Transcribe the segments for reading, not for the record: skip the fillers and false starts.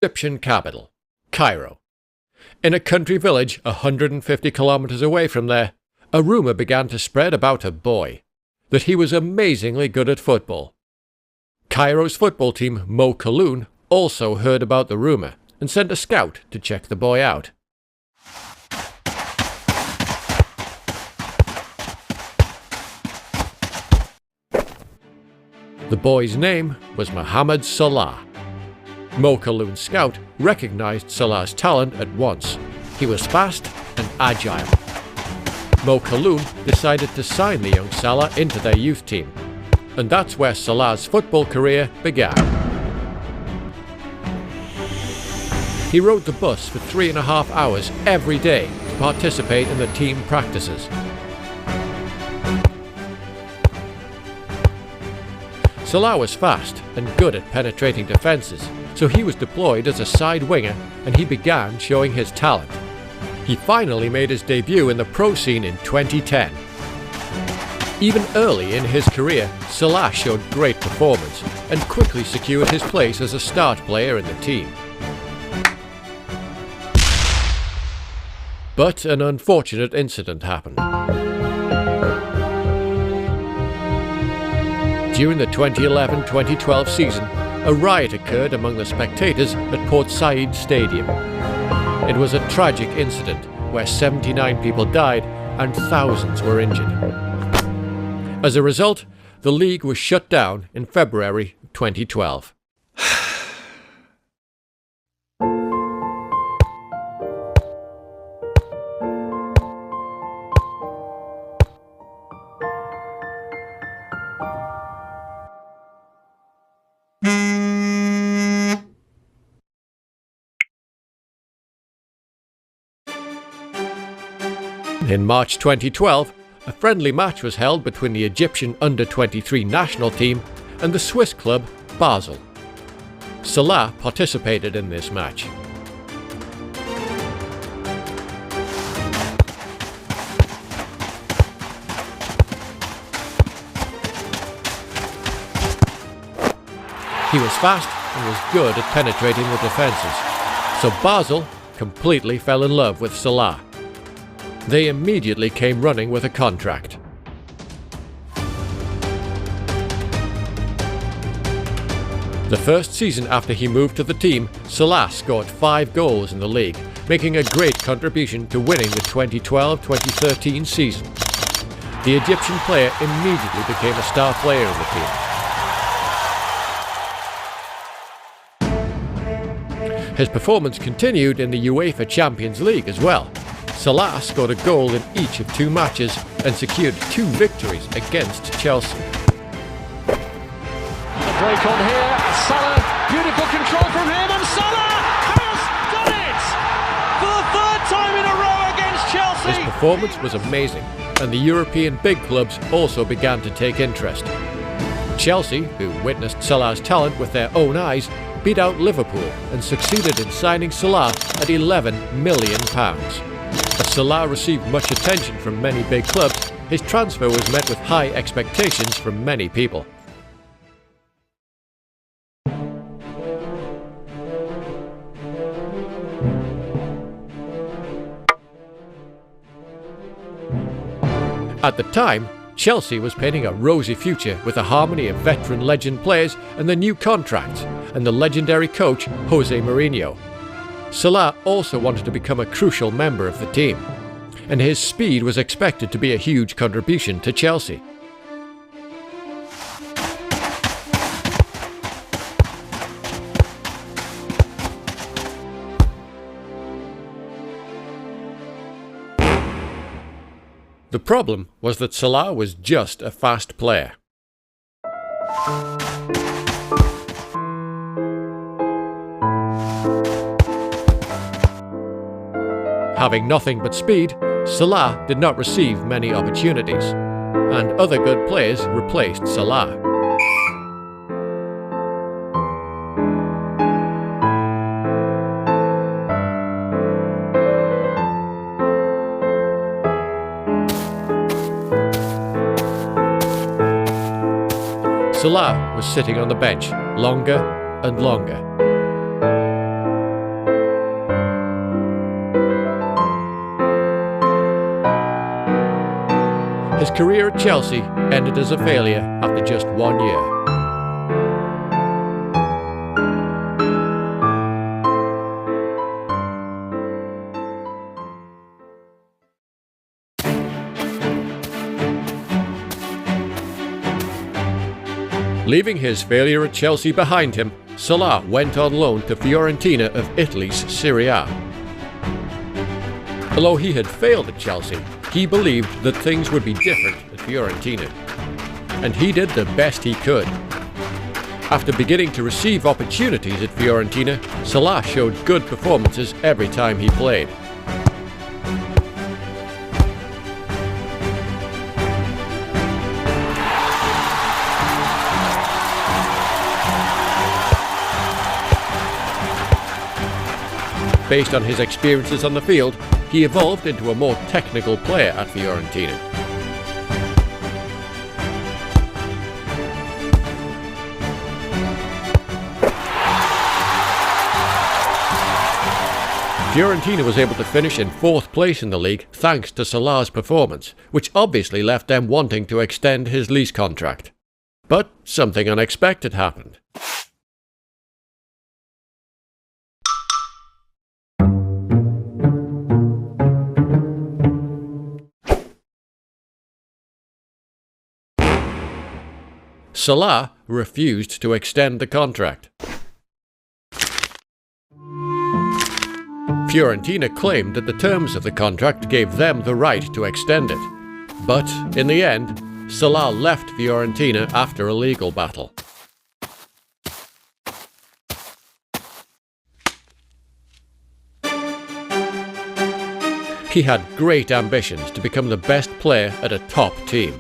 Egyptian capital, Cairo. In a country village 150 kilometers away from there, a rumor began to spread about a boy, that he was amazingly good at football. Cairo's football team, Mo Kaloun, also heard about the rumor and sent a scout to check the boy out. The boy's name was Mohamed Salah. Mo Kaloun's scout recognized Salah's talent at once. He was fast and agile. Mo Kaloun decided to sign the young Salah into their youth team, and that's where Salah's football career began. He rode the bus for 3.5 hours every day to participate in the team practices. Salah was fast and good at penetrating defences, so he was deployed as a side winger and he began showing his talent. He finally made his debut in the pro scene in 2010. Even early in his career, Salah showed great performance and quickly secured his place as a start player in the team. But an unfortunate incident happened. During the 2011-2012 season, a riot occurred among the spectators at Port Said Stadium. It was a tragic incident where 79 people died and thousands were injured. As a result, the league was shut down in February 2012. In March 2012, a friendly match was held between the Egyptian under-23 national team and the Swiss club Basel. Salah participated in this match. He was fast and was good at penetrating the defences, so Basel completely fell in love with Salah. They immediately came running with a contract. The first season after he moved to the team, Salah scored 5 goals in the league, making a great contribution to winning the 2012-2013 season. The Egyptian player immediately became a star player in the team. His performance continued in the UEFA Champions League as well. Salah scored a goal in each of 2 matches and secured 2 victories against Chelsea. The break on here, Salah, beautiful control from him, and Salah has done it! For the 3rd time in a row against Chelsea! His performance was amazing, and the European big clubs also began to take interest. Chelsea, who witnessed Salah's talent with their own eyes, beat out Liverpool and succeeded in signing Salah at £11 million. As Salah received much attention from many big clubs, his transfer was met with high expectations from many people. At the time, Chelsea was painting a rosy future with a harmony of veteran legend players and the new contracts, and the legendary coach Jose Mourinho. Salah also wanted to become a crucial member of the team, and his speed was expected to be a huge contribution to Chelsea. The problem was that Salah was just a fast player. Having nothing but speed, Salah did not receive many opportunities, and other good players replaced Salah. Salah was sitting on the bench longer and longer. His career at Chelsea ended as a failure after just 1 year. Leaving his failure at Chelsea behind him, Salah went on loan to Fiorentina of Italy's Serie A. Although he had failed at Chelsea, he believed that things would be different at Fiorentina. And he did the best he could. After beginning to receive opportunities at Fiorentina, Salah showed good performances every time he played. Based on his experiences on the field, he evolved into a more technical player at Fiorentina. Fiorentina was able to finish in 4th place in the league thanks to Salah's performance, which obviously left them wanting to extend his lease contract. But something unexpected happened. Salah refused to extend the contract. Fiorentina claimed that the terms of the contract gave them the right to extend it. But in the end, Salah left Fiorentina after a legal battle. He had great ambitions to become the best player at a top team.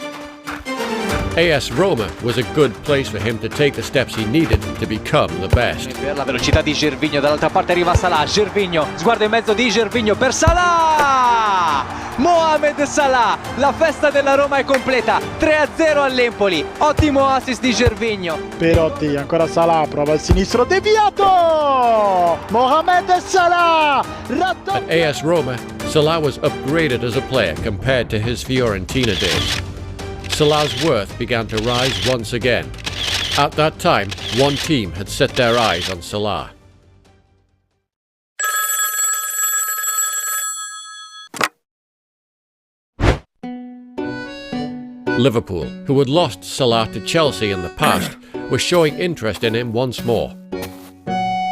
AS Roma was a good place for him to take the steps he needed to become the best. Per la velocità di Gervinho, dall'altra parte arriva Salah, Gervinho, sguardo in mezzo di Gervinho per Salah! Mohamed Salah, la festa della Roma è completa, 3-0 all'Empoli, ottimo assist di Gervinho. Perotti, ancora Salah, prova il sinistro, deviato! Mohamed Salah! At AS Roma, Salah was upgraded as a player compared to his Fiorentina days. Salah's worth began to rise once again. At that time, one team had set their eyes on Salah. Liverpool, who had lost Salah to Chelsea in the past, were showing interest in him once more.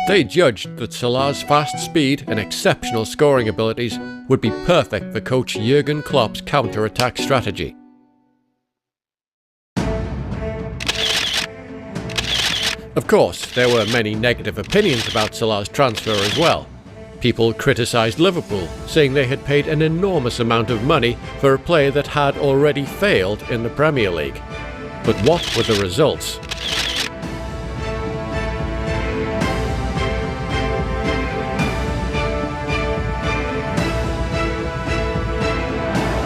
They judged that Salah's fast speed and exceptional scoring abilities would be perfect for coach Jurgen Klopp's counter-attack strategy. Of course, there were many negative opinions about Salah's transfer as well. People criticised Liverpool, saying they had paid an enormous amount of money for a player that had already failed in the Premier League. But what were the results?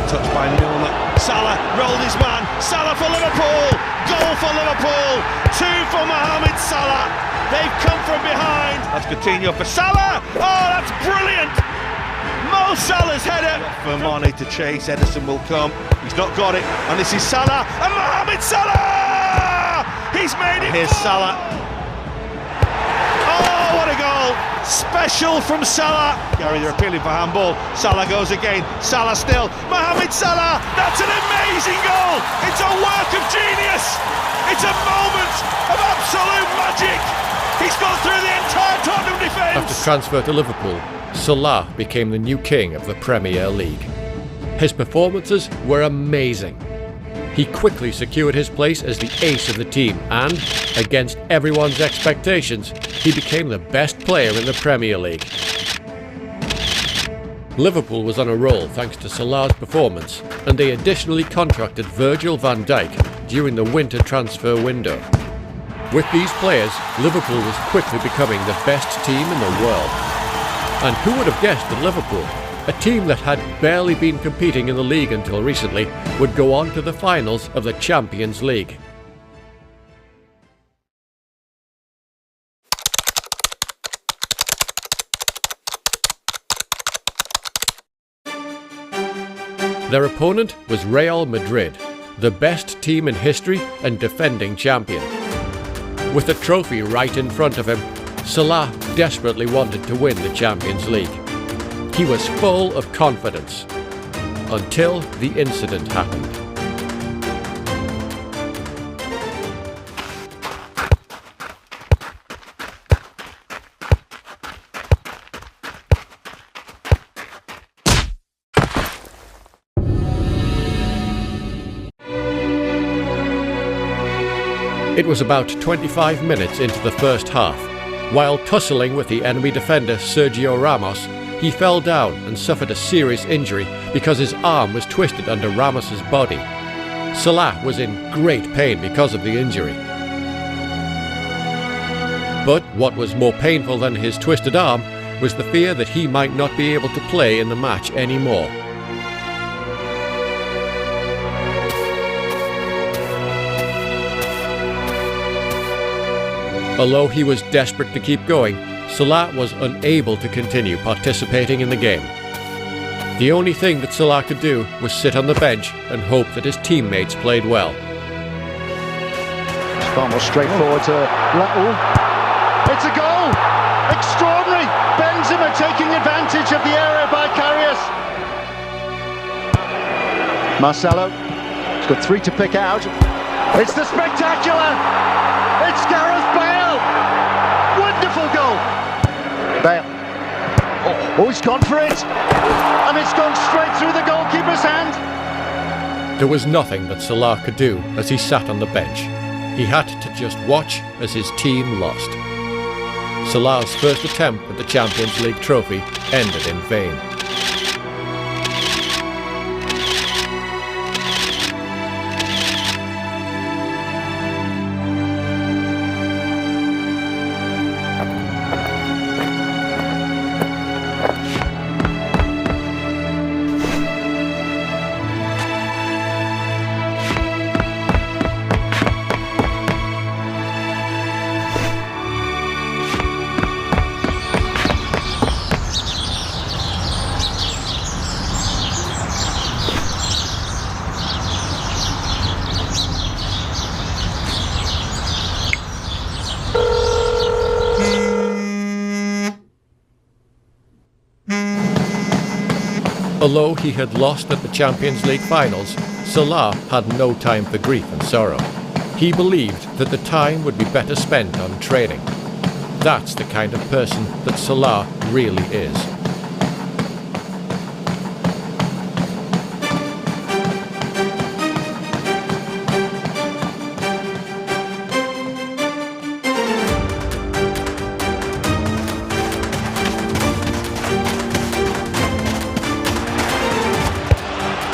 Touched by Milner. Salah rolled his man. Salah for Liverpool. Goal for Liverpool. 2 for Mohamed Salah. They've come from behind. That's Coutinho for Salah. Oh, that's brilliant. Mo Salah's header. For Mane to chase. Edison will come. He's not got it. And this is Salah. And Mohamed Salah! He's made it. Here's Salah. Oh, what a goal. Special from Salah. Gary, they're appealing for handball. Salah goes again. Salah still. Mohamed Salah. That's an amazing goal. It's a work of genius. It's a moment of absolute magic. He's gone through the entire Tottenham defence. After transfer to Liverpool, Salah became the new king of the Premier League. His performances were amazing. He quickly secured his place as the ace of the team and, against everyone's expectations, he became the best player in the Premier League. Liverpool was on a roll thanks to Salah's performance, and they additionally contracted Virgil van Dijk during the winter transfer window. With these players, Liverpool was quickly becoming the best team in the world. And who would have guessed that Liverpool, a team that had barely been competing in the league until recently, would go on to the finals of the Champions League? Their opponent was Real Madrid, the best team in history and defending champion. With the trophy right in front of him, Salah desperately wanted to win the Champions League. He was full of confidence until the incident happened. It was about 25 minutes into the first half. While tussling with the enemy defender Sergio Ramos, he fell down and suffered a serious injury because his arm was twisted under Ramos's body. Salah was in great pain because of the injury. But what was more painful than his twisted arm was the fear that he might not be able to play in the match anymore. Although he was desperate to keep going, Salah was unable to continue participating in the game. The only thing that Salah could do was sit on the bench and hope that his teammates played well. It's far more straightforward to Raul. It's a goal! Extraordinary! Benzema taking advantage of the area by Karius. Marcelo, he's got 3 to pick out. It's the spectacular! It's Gareth Bale! Wonderful goal! Bale. Oh, he's gone for it! And it's gone straight through the goalkeeper's hand! There was nothing that Salah could do as he sat on the bench. He had to just watch as his team lost. Salah's first attempt at the Champions League trophy ended in vain. Although he had lost at the Champions League finals, Salah had no time for grief and sorrow. He believed that the time would be better spent on training. That's the kind of person that Salah really is.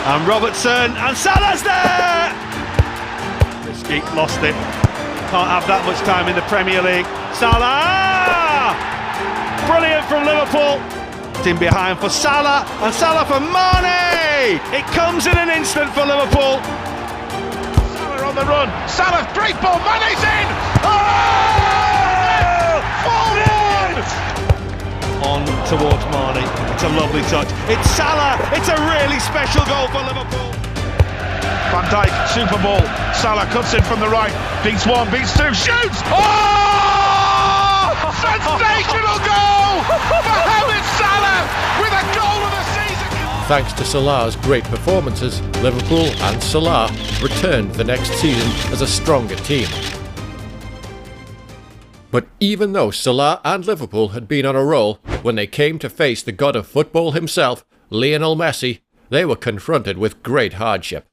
And Robertson, and Salah's there! Risky, lost it. Can't have that much time in the Premier League. Salah! Brilliant from Liverpool. In behind for Salah, and Salah for Mane! It comes in an instant for Liverpool. Salah on the run. Salah, great ball, Mane's in! Oh! 4-1! On towards Mane. It's a lovely touch. It's Salah. It's a really special goal for Liverpool. Van Dijk, super ball. Salah cuts in from the right. Beats 1, beats 2, shoots! Oh! Sensational goal for Mohamed Salah with a goal of the season. Thanks to Salah's great performances, Liverpool and Salah returned the next season as a stronger team. But even though Salah and Liverpool had been on a roll, when they came to face the god of football himself, Lionel Messi, they were confronted with great hardship.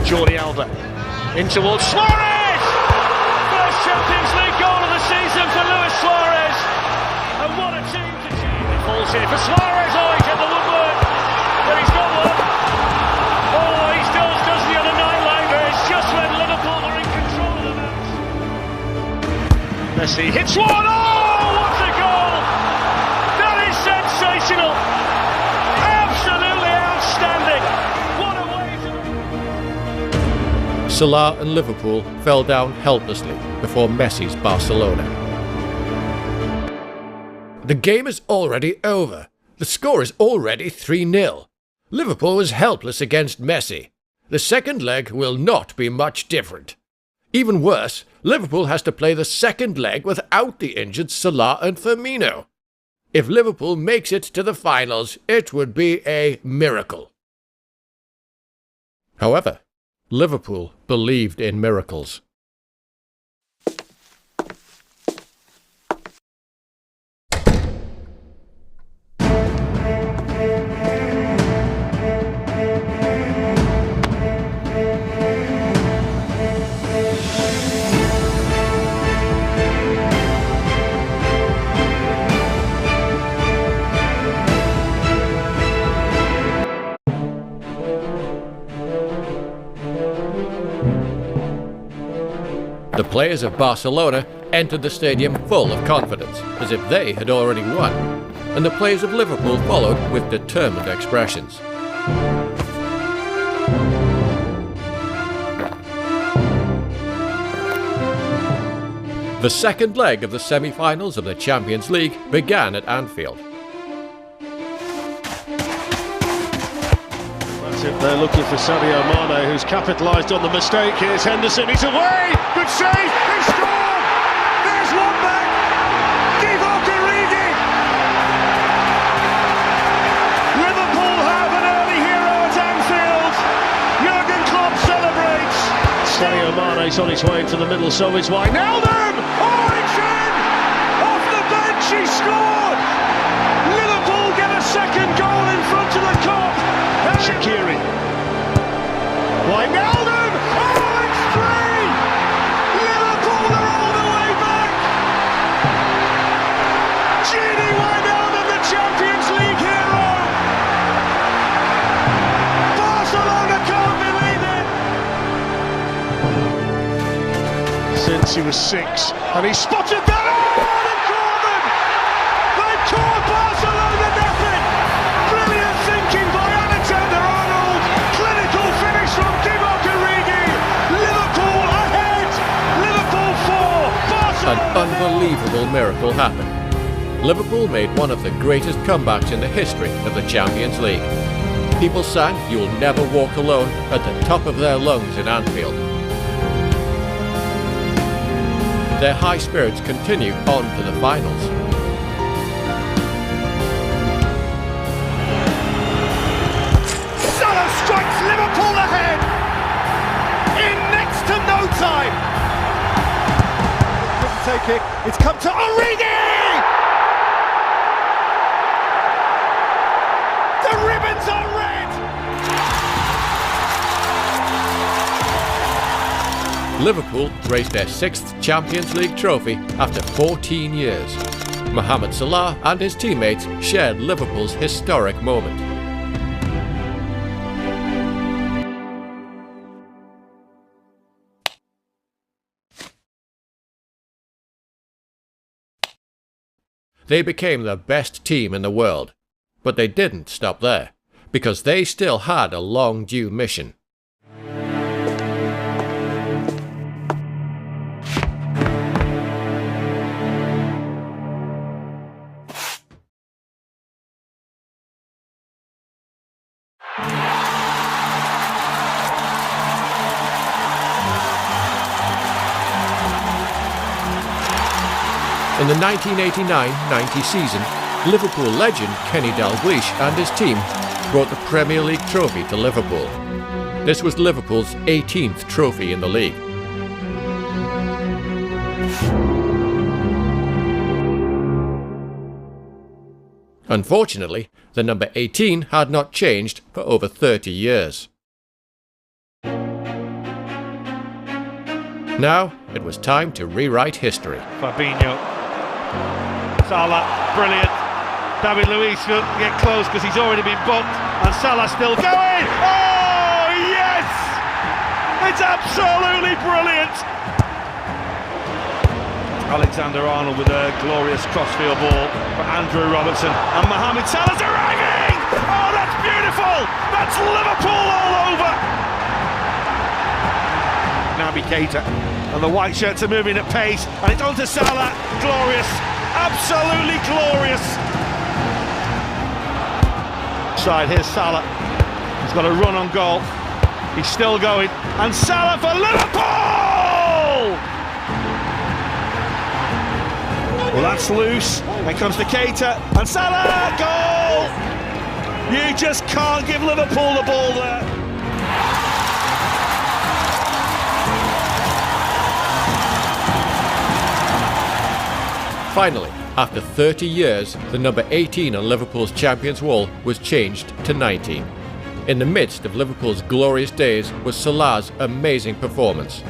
Jordi Alba in towards Suarez! First Champions League goal of the season for Luis Suarez. And what a team to change. It falls here for Suarez. Oh, he's hit the woodwork. But he's got one. Oh, he still does the other night like this. Just when Liverpool are in control of the match. Messi hits one. Oh, what a goal! That is sensational. Absolutely outstanding. What a way to... Salah and Liverpool fell down helplessly before Messi's Barcelona. The game is already over. The score is already 3-0. Liverpool was helpless against Messi. The second leg will not be much different. Even worse, Liverpool has to play the second leg without the injured Salah and Firmino. If Liverpool makes it to the finals, it would be a miracle. However, Liverpool believed in miracles. The players of Barcelona entered the stadium full of confidence, as if they had already won, and the players of Liverpool followed with determined expressions. The second leg of the semi-finals of the Champions League began at Anfield. They're looking for Sadio Mane, who's capitalised on the mistake. Here's Henderson, he's away! Good save! He scored! There's one back! Divock Origi! Liverpool have an early hero at Anfield. Jurgen Klopp celebrates. Sadio Mane's on his way into the middle, so is Wijnaldum! Oh, it's in! Off the bench, he scored! Liverpool get a second goal in front of the Kop. Shaqiri. Wijnaldum! Oh, it's three! Liverpool are all the way back! Gini Wijnaldum, the Champions League hero! Barcelona can't believe it! Since he was 6, and he spotted that! Oh, they've caught them! They've caught Barcelona napping! Brilliant thinking by Alexander-Arnold! Clinical finish from Divock Origi! Liverpool ahead! Liverpool 4, Barcelona. An unbelievable miracle happened. Liverpool made one of the greatest comebacks in the history of the Champions League. People sang "You'll Never Walk Alone" at the top of their lungs in Anfield. Their high spirits continue on to the finals. Salah strikes Liverpool ahead in next to no time. Couldn't take it. It's come to Origi. The ribbons are red. Liverpool raised their 6th Champions League trophy after 14 years. Mohamed Salah and his teammates shared Liverpool's historic moment. They became the best team in the world, but they didn't stop there, because they still had a long-due mission. In the 1989-90 season, Liverpool legend Kenny Dalglish and his team brought the Premier League trophy to Liverpool. This was Liverpool's 18th trophy in the league. Unfortunately, the number 18 had not changed for over 30 years. Now, it was time to rewrite history. Fabinho. Salah, brilliant. David Luiz will get close because he's already been bumped. And Salah still going. Oh, yes! It's absolutely brilliant. Alexander-Arnold with a glorious crossfield ball for Andrew Robertson. And Mohamed Salah's arriving! Oh, that's beautiful! That's Liverpool all over! Naby Keita. And the white shirts are moving at pace, and it's on to Salah. Glorious, absolutely glorious. Side, here's Salah. He's got a run on goal. He's still going, and Salah for Liverpool! Well, that's loose. Then comes to Keita, and Salah, goal! You just can't give Liverpool the ball there. Finally, after 30 years, the number 18 on Liverpool's Champions wall was changed to 19. In the midst of Liverpool's glorious days was Salah's amazing performance.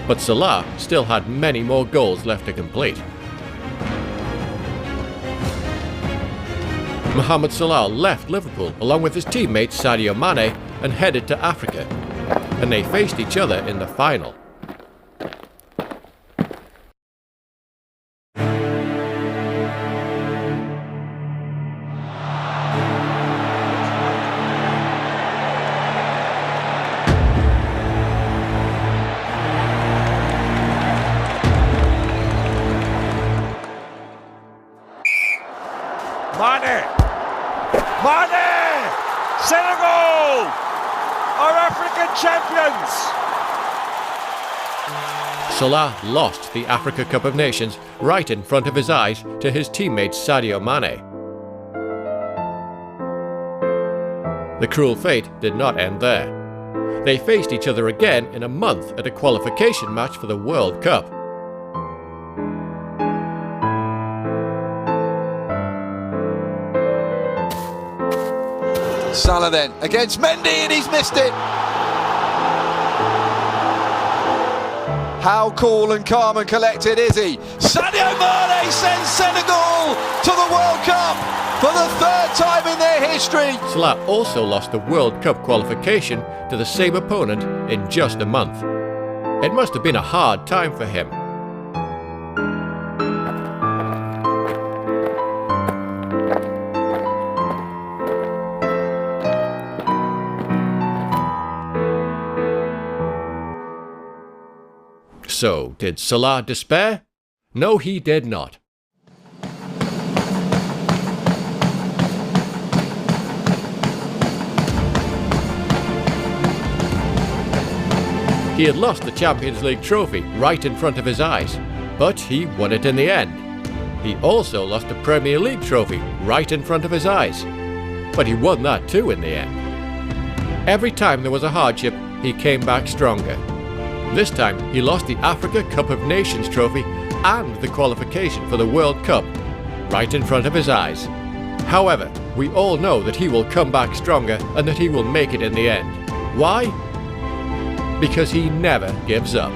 But Salah still had many more goals left to complete. Mohamed Salah left Liverpool along with his teammate Sadio Mane and headed to Africa, and they faced each other in the final. Mane! Senegal are African champions! Salah lost the Africa Cup of Nations right in front of his eyes to his teammate Sadio Mane. The cruel fate did not end there. They faced each other again in a month at a qualification match for the World Cup. Salah then against Mendy, and he's missed it. How cool and calm and collected is he? Sadio Mane sends Senegal to the World Cup for the third time in their history. Salah also lost the World Cup qualification to the same opponent in just a month. It must have been a hard time for him. So, did Salah despair? No, he did not. He had lost the Champions League trophy right in front of his eyes, but he won it in the end. He also lost the Premier League trophy right in front of his eyes, but he won that too in the end. Every time there was a hardship, he came back stronger. This time, he lost the Africa Cup of Nations trophy and the qualification for the World Cup right in front of his eyes. However, we all know that he will come back stronger and that he will make it in the end. Why? Because he never gives up.